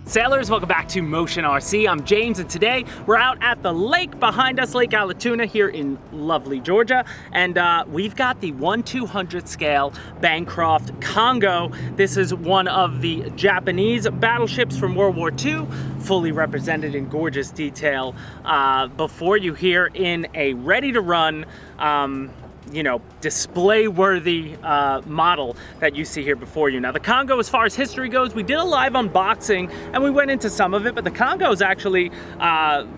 Sailors, welcome back to Motion RC. I'm James, and today we're out at the lake behind us, Lake Allatoona here in lovely Georgia, and we've got the 1/200 scale Bancroft Kongo. This is one of the Japanese battleships from World War II, fully represented in gorgeous detail before you here in a ready-to-run display-worthy model that you see here before you. Now, the Kongo, as far as history goes, we did a live unboxing and we went into some of it, but the Kongo is actually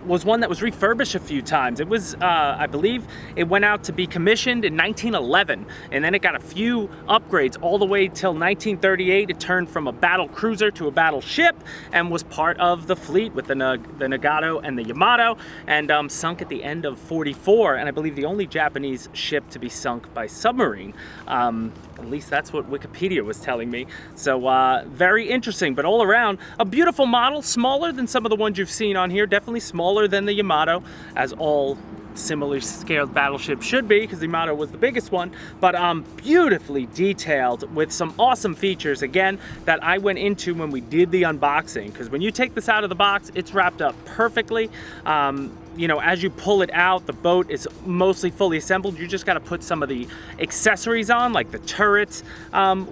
was one that was refurbished a few times. It was, I believe, it went out to be commissioned in 1911, and then it got a few upgrades all the way till 1938. It turned from a battle cruiser to a battleship and was part of the fleet with the Nagato and the Yamato, and sunk at the end of 44, and I believe the only Japanese ship to be sunk by submarine. At least that's what Wikipedia was telling me. So very interesting, but all around a beautiful model, smaller than some of the ones you've seen on here, definitely smaller than the Yamato, as all similarly scaled battleships should be, because the Yamato was the biggest one, but beautifully detailed with some awesome features, again, that I went into when we did the unboxing, because when you take this out of the box, it's wrapped up perfectly. As you pull it out, the boat is mostly fully assembled. You just got to put some of the accessories on, like the turrets,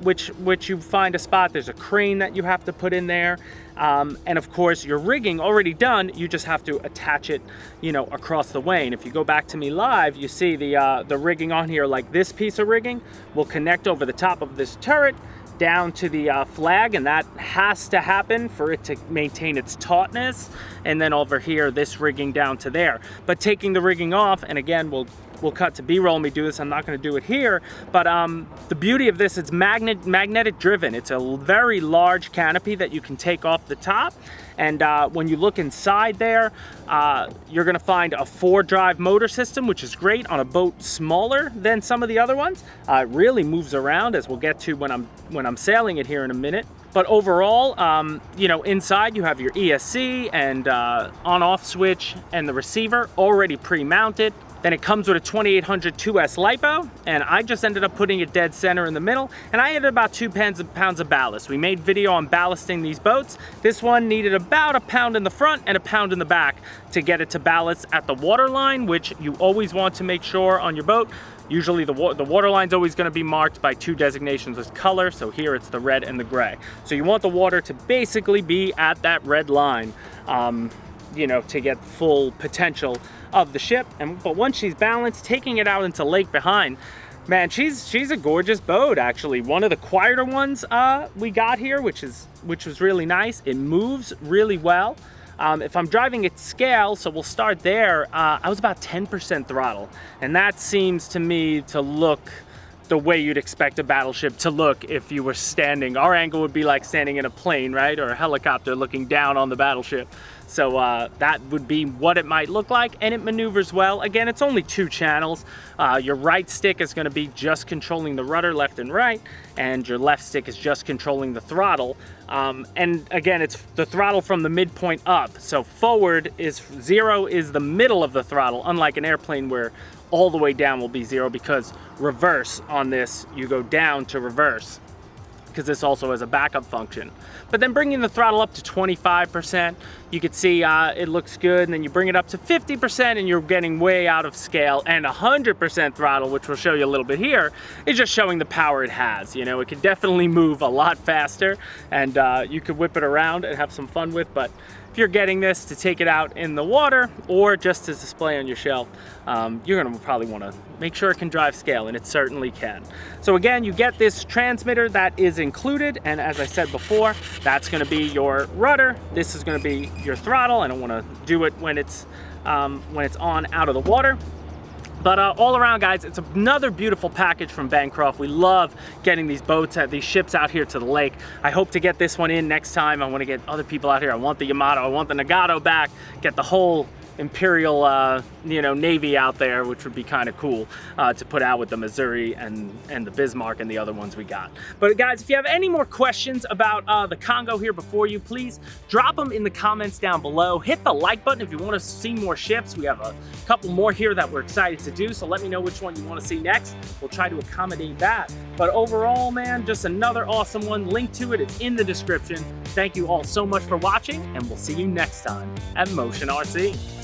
which you find a spot. There's a crane that you have to put in there. And of course, your rigging already done, you just have to attach it, across the way. And if you go back to me live, you see the rigging on here, like this piece of rigging will connect over the top of this turret down to the flag, and that has to happen for it to maintain its tautness. And then over here, this rigging down to there. But taking the rigging off, and again, we'll cut to B-roll when we do this. I'm not going to do it here, but the beauty of this, it's magnetic driven. It's a very large canopy that you can take off the top, and when you look inside there, you're going to find a 4-drive motor system, which is great on a boat smaller than some of the other ones. It really moves around, as we'll get to when I'm sailing it here in a minute. But overall, inside you have your ESC and on-off switch and the receiver already pre-mounted. Then it comes with a 2800 2S LiPo, and I just ended up putting it dead center in the middle, and I added about 2 pounds of ballast. We made video on ballasting these boats. This one needed about 1 pound in the front and 1 pound in the back to get it to ballast at the water line, which you always want to make sure on your boat. Usually the water line's always going to be marked by 2 designations with color, so here it's the red and the gray. So you want the water to basically be at that red line, to get full potential of the ship. But once she's balanced, taking it out into lake behind, man, she's a gorgeous boat, actually. One of the quieter ones we got here, which was really nice. It moves really well. If I'm driving at scale, so we'll start there, I was about 10% throttle, and that seems to me to look the way you'd expect a battleship to look if you were standing. Our angle would be like standing in a plane, right? Or a helicopter looking down on the battleship. So that would be what it might look like, and it maneuvers well. Again, it's only 2 channels. Your right stick is going to be just controlling the rudder left and right, and your left stick is just controlling the throttle. And again, it's the throttle from the midpoint up. So forward is 0 is the middle of the throttle, unlike an airplane where all the way down will be 0, because reverse on this, you go down to reverse, because this also has a backup function. But then bringing the throttle up to 25%, you can see it looks good, and then you bring it up to 50% and you're getting way out of scale, and 100% throttle, which we'll show you a little bit here, is just showing the power it has. It can definitely move a lot faster, and you could whip it around and have some fun with. But if you're getting this to take it out in the water or just to display on your shelf, you're going to probably want to make sure it can drive scale, and it certainly can. So again, you get this transmitter that is included, and as I said before, that's going to be your rudder. This is going to be your throttle. I don't want to do it when it's on out of the water. But all around, guys, it's another beautiful package from Bancroft. We love getting these ships out here to the lake. I hope to get this one in next time. I want to get other people out here. I want the Yamato, I want the Nagato back, get the whole Imperial Navy out there, which would be kind of cool to put out with the Missouri and the Bismarck and the other ones we got. But guys, if you have any more questions about the Kongo here before you, please drop them in the comments down below. Hit the like button if you want to see more ships. We have a couple more here that we're excited to do, so let me know which one you want to see next. We'll try to accommodate that. But overall, man, just another awesome one. Link to it is in the description. Thank you all so much for watching, and we'll see you next time at Motion RC.